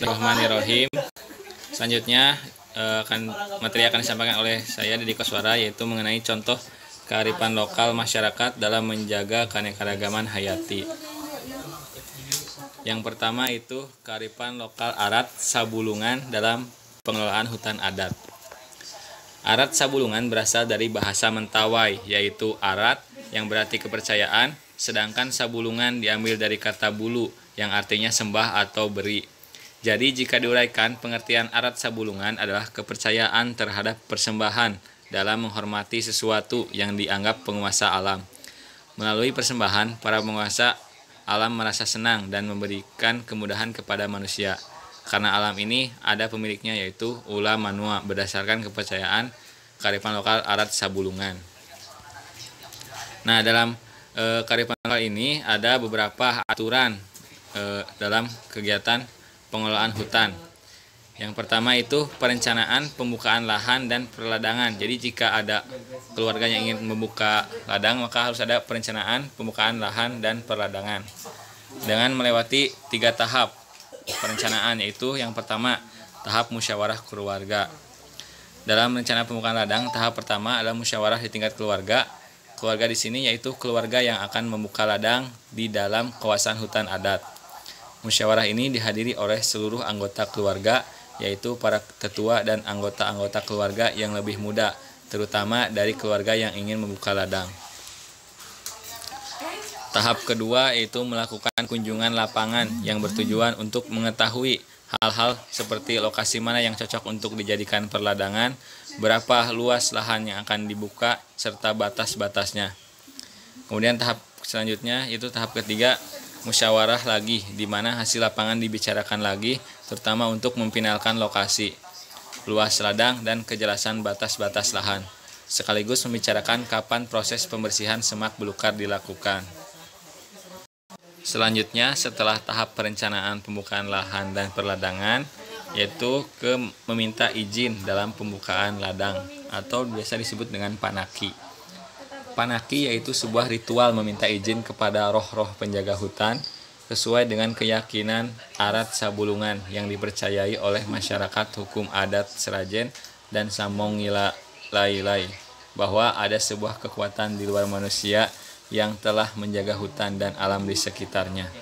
Bismillahirrahmanirrahim. Selanjutnya materi akan disampaikan oleh saya Deddy Koswara, yaitu mengenai contoh kearifan lokal masyarakat dalam menjaga keanekaragaman hayati. Yang pertama itu kearifan lokal adat Sabulungan dalam pengelolaan hutan adat. Adat Sabulungan berasal dari bahasa Mentawai, yaitu arat yang berarti kepercayaan, sedangkan Sabulungan diambil dari kata bulu yang artinya sembah atau beri. Jadi jika diuraikan, pengertian adat Sabulungan adalah kepercayaan terhadap persembahan dalam menghormati sesuatu yang dianggap penguasa alam. Melalui persembahan, para penguasa alam merasa senang dan memberikan kemudahan kepada manusia. Karena alam ini ada pemiliknya, yaitu Ula Manua, berdasarkan kepercayaan kearifan lokal adat Sabulungan. Nah, dalam kearifan lokal ini ada beberapa aturan dalam kegiatan pengelolaan hutan. Yang pertama itu perencanaan pembukaan lahan dan perladangan. Jadi jika ada keluarga yang ingin membuka ladang, maka harus ada perencanaan pembukaan lahan dan perladangan dengan melewati 3 tahap perencanaan, yaitu yang pertama tahap musyawarah keluarga. Dalam rencana pembukaan ladang, tahap pertama adalah musyawarah di tingkat keluarga. Keluarga di sini yaitu keluarga yang akan membuka ladang di dalam kawasan hutan adat. Musyawarah ini dihadiri oleh seluruh anggota keluarga, yaitu para tetua dan anggota-anggota keluarga yang lebih muda, terutama dari keluarga yang ingin membuka ladang. Tahap kedua yaitu melakukan kunjungan lapangan yang bertujuan untuk mengetahui hal-hal seperti lokasi mana yang cocok untuk dijadikan perladangan, berapa luas lahan yang akan dibuka, serta batas-batasnya. Kemudian tahap selanjutnya itu tahap ketiga, musyawarah lagi, di mana hasil lapangan dibicarakan lagi, terutama untuk memfinalkan lokasi, luas ladang, dan kejelasan batas-batas lahan, sekaligus membicarakan kapan proses pembersihan semak belukar dilakukan. Selanjutnya, setelah tahap perencanaan pembukaan lahan dan perladangan, yaitu meminta izin dalam pembukaan ladang, atau biasa disebut dengan panaki. Panaki yaitu sebuah ritual meminta izin kepada roh-roh penjaga hutan sesuai dengan keyakinan adat Sabulungan yang dipercayai oleh masyarakat hukum adat Serajen dan Samongila Lailai, bahwa ada sebuah kekuatan di luar manusia yang telah menjaga hutan dan alam di sekitarnya.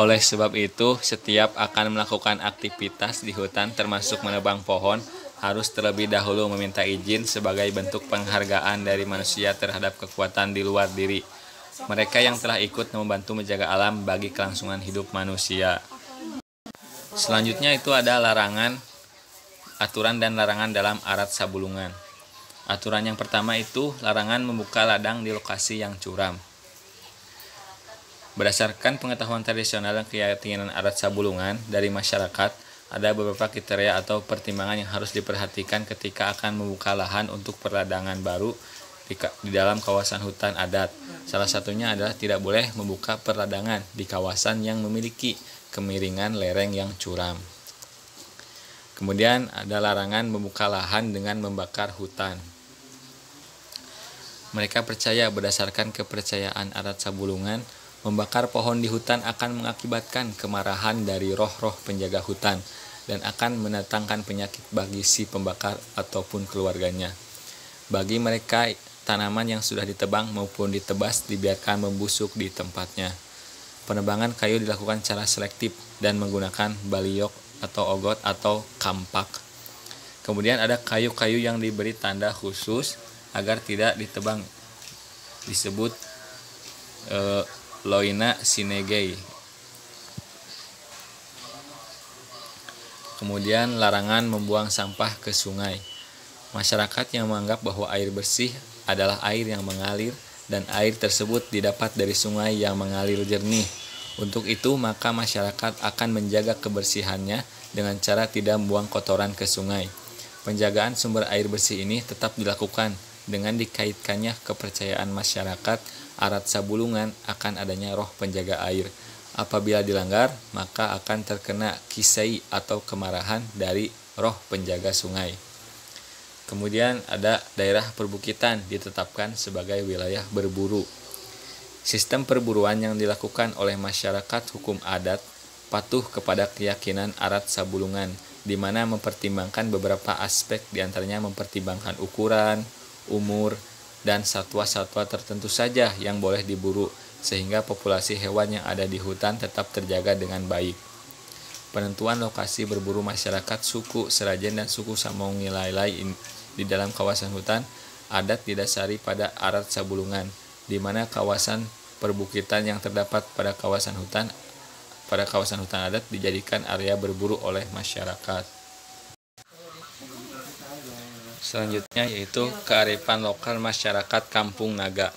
Oleh sebab itu, setiap akan melakukan aktivitas di hutan termasuk menebang pohon harus terlebih dahulu meminta izin sebagai bentuk penghargaan dari manusia terhadap kekuatan di luar diri. Mereka yang telah ikut membantu menjaga alam bagi kelangsungan hidup manusia. Selanjutnya itu ada larangan, aturan dan larangan dalam adat Sabulungan. Aturan yang pertama itu larangan membuka ladang di lokasi yang curam. Berdasarkan pengetahuan tradisional dan keyakinan adat Sabulungan dari masyarakat, ada beberapa kriteria atau pertimbangan yang harus diperhatikan ketika akan membuka lahan untuk perladangan baru di dalam kawasan hutan adat. Salah satunya adalah tidak boleh membuka perladangan di kawasan yang memiliki kemiringan lereng yang curam. Kemudian ada larangan membuka lahan dengan membakar hutan. Mereka percaya berdasarkan kepercayaan adat Sabulungan, membakar pohon di hutan akan mengakibatkan kemarahan dari roh-roh penjaga hutan dan akan mendatangkan penyakit bagi si pembakar ataupun keluarganya. Bagi mereka, tanaman yang sudah ditebang maupun ditebas dibiarkan membusuk di tempatnya. Penebangan kayu dilakukan secara selektif dan menggunakan baliok atau ogot atau kampak. Kemudian ada kayu-kayu yang diberi tanda khusus agar tidak ditebang, disebut Loina Sinegei. Kemudian larangan membuang sampah ke sungai. Masyarakat yang menganggap bahwa air bersih adalah air yang mengalir dan air tersebut didapat dari sungai yang mengalir jernih. Untuk itu maka masyarakat akan menjaga kebersihannya dengan cara tidak membuang kotoran ke sungai. Penjagaan sumber air bersih ini tetap dilakukan dengan dikaitkannya kepercayaan masyarakat adat Sabulungan akan adanya roh penjaga air. Apabila dilanggar, maka akan terkena kisai atau kemarahan dari roh penjaga sungai. Kemudian ada daerah perbukitan ditetapkan sebagai wilayah berburu. Sistem perburuan yang dilakukan oleh masyarakat hukum adat patuh kepada keyakinan arat sabulungan, di mana mempertimbangkan beberapa aspek, diantaranya mempertimbangkan ukuran, umur, dan satwa-satwa tertentu saja yang boleh diburu, sehingga populasi hewan yang ada di hutan tetap terjaga dengan baik. Penentuan lokasi berburu masyarakat suku Seragen dan suku Samongilai di dalam kawasan hutan adat didasari pada arat sabulungan, di mana kawasan perbukitan yang terdapat pada kawasan hutan adat dijadikan area berburu oleh masyarakat. Selanjutnya yaitu kearifan lokal masyarakat Kampung Naga.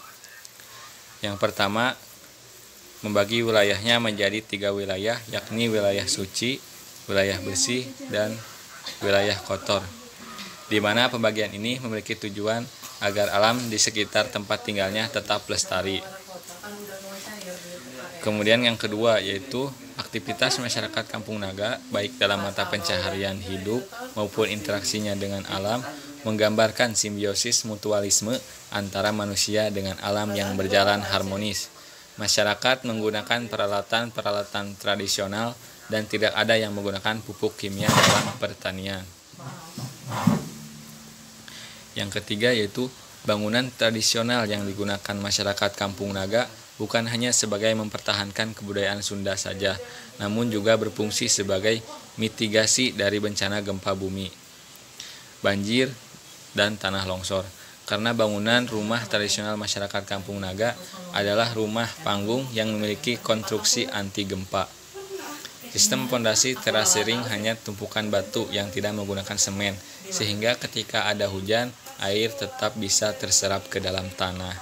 Yang pertama, membagi wilayahnya menjadi 3 wilayah, yakni wilayah suci, wilayah bersih, dan wilayah kotor. Di mana pembagian ini memiliki tujuan agar alam di sekitar tempat tinggalnya tetap lestari. Kemudian yang kedua yaitu aktivitas masyarakat Kampung Naga, baik dalam mata pencaharian hidup maupun interaksinya dengan alam, menggambarkan simbiosis mutualisme antara manusia dengan alam yang berjalan harmonis. Masyarakat menggunakan peralatan tradisional dan tidak ada yang menggunakan pupuk kimia dalam pertanian. Yang ketiga yaitu bangunan tradisional yang digunakan masyarakat Kampung Naga bukan hanya sebagai mempertahankan kebudayaan Sunda saja, namun juga berfungsi sebagai mitigasi dari bencana gempa bumi, banjir, dan tanah longsor. Karena bangunan rumah tradisional masyarakat Kampung Naga adalah rumah panggung yang memiliki konstruksi anti gempa. Sistem pondasi terasering hanya tumpukan batu yang tidak menggunakan semen, sehingga ketika ada hujan, air tetap bisa terserap ke dalam tanah.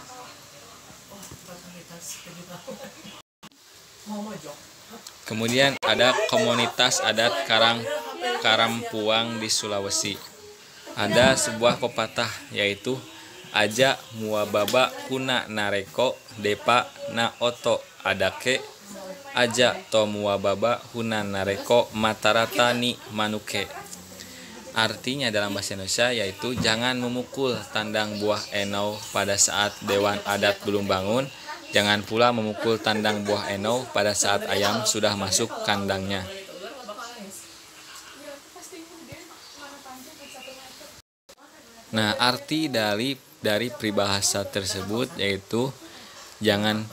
Kemudian ada komunitas adat Karampuang di Sulawesi. Ada sebuah pepatah yaitu aja muababa kuna nareko depa na oto adake aja to muababa huna nareko matarata ni manuke. Artinya dalam bahasa Indonesia yaitu jangan memukul tandang buah enau pada saat dewan adat belum bangun. Jangan pula memukul tandang buah enau pada saat ayam sudah masuk kandangnya. Nah, arti dari peribahasa tersebut yaitu jangan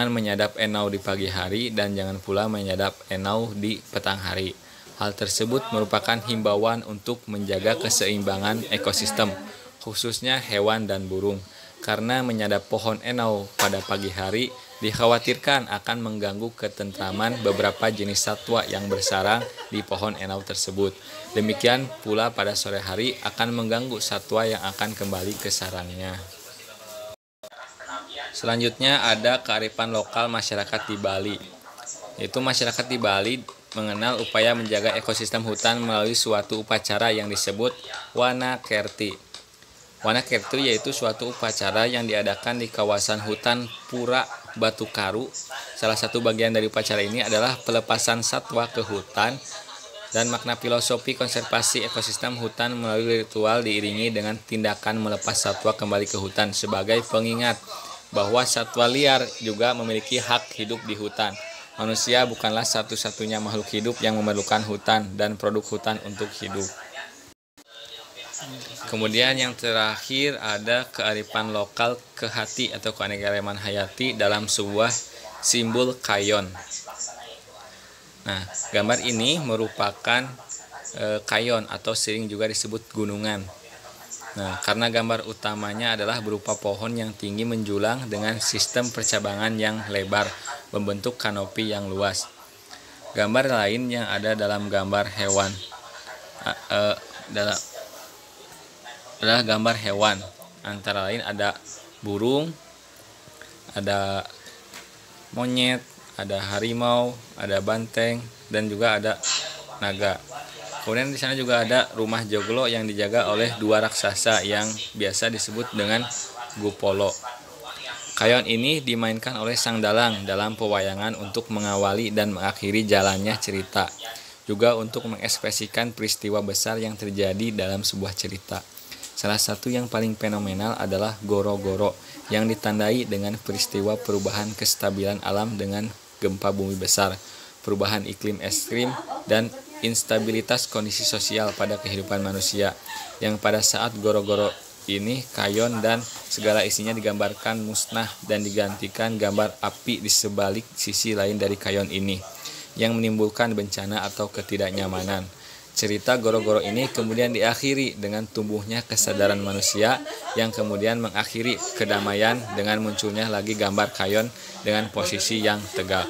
menyadap enau di pagi hari dan jangan pula menyadap enau di petang hari. Hal tersebut merupakan himbauan untuk menjaga keseimbangan ekosistem, khususnya hewan dan burung. Karena menyadap pohon enau pada pagi hari dikhawatirkan akan mengganggu ketentraman beberapa jenis satwa yang bersarang di pohon enau tersebut. Demikian pula pada sore hari akan mengganggu satwa yang akan kembali ke sarangnya. Selanjutnya ada kearifan lokal masyarakat di Bali. Yaitu masyarakat di Bali mengenal upaya menjaga ekosistem hutan melalui suatu upacara yang disebut Wana Kerti. Wana Kerti yaitu suatu upacara yang diadakan di kawasan hutan Pura Batu Karu. Salah satu bagian dari upacara ini adalah pelepasan satwa ke hutan dan makna filosofi konservasi ekosistem hutan melalui ritual diiringi dengan tindakan melepas satwa kembali ke hutan sebagai pengingat bahwa satwa liar juga memiliki hak hidup di hutan. Manusia bukanlah satu-satunya makhluk hidup yang memerlukan hutan dan produk hutan untuk hidup. Kemudian yang terakhir ada kearifan lokal kehati atau keanekaragaman hayati dalam sebuah simbol kayon. Nah, gambar ini merupakan kayon atau sering juga disebut gunungan. Nah, karena gambar utamanya adalah berupa pohon yang tinggi menjulang dengan sistem percabangan yang lebar, membentuk kanopi yang luas. Gambar lain yang ada dalam gambar hewan adalah gambar hewan, antara lain ada burung, ada monyet, ada harimau, ada banteng, dan juga ada naga. Kemudian di sana juga ada rumah joglo yang dijaga oleh 2 raksasa yang biasa disebut dengan Gupolo. Kayon ini dimainkan oleh sang dalang dalam pewayangan untuk mengawali dan mengakhiri jalannya cerita, juga untuk mengekspresikan peristiwa besar yang terjadi dalam sebuah cerita. Salah satu yang paling fenomenal adalah Goro-Goro yang ditandai dengan peristiwa perubahan kestabilan alam dengan gempa bumi besar. perubahan iklim ekstrim, dan instabilitas kondisi sosial pada kehidupan manusia, yang pada saat goro-goro ini kayon dan segala isinya digambarkan musnah dan digantikan gambar api di sebalik sisi lain dari kayon ini, yang menimbulkan bencana atau ketidaknyamanan. Cerita goro-goro ini kemudian diakhiri dengan tumbuhnya kesadaran manusia, yang kemudian mengakhiri kedamaian dengan munculnya lagi gambar kayon dengan posisi yang tegak.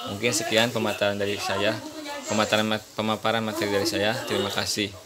Mungkin sekian pemaparan materi dari saya. Terima kasih.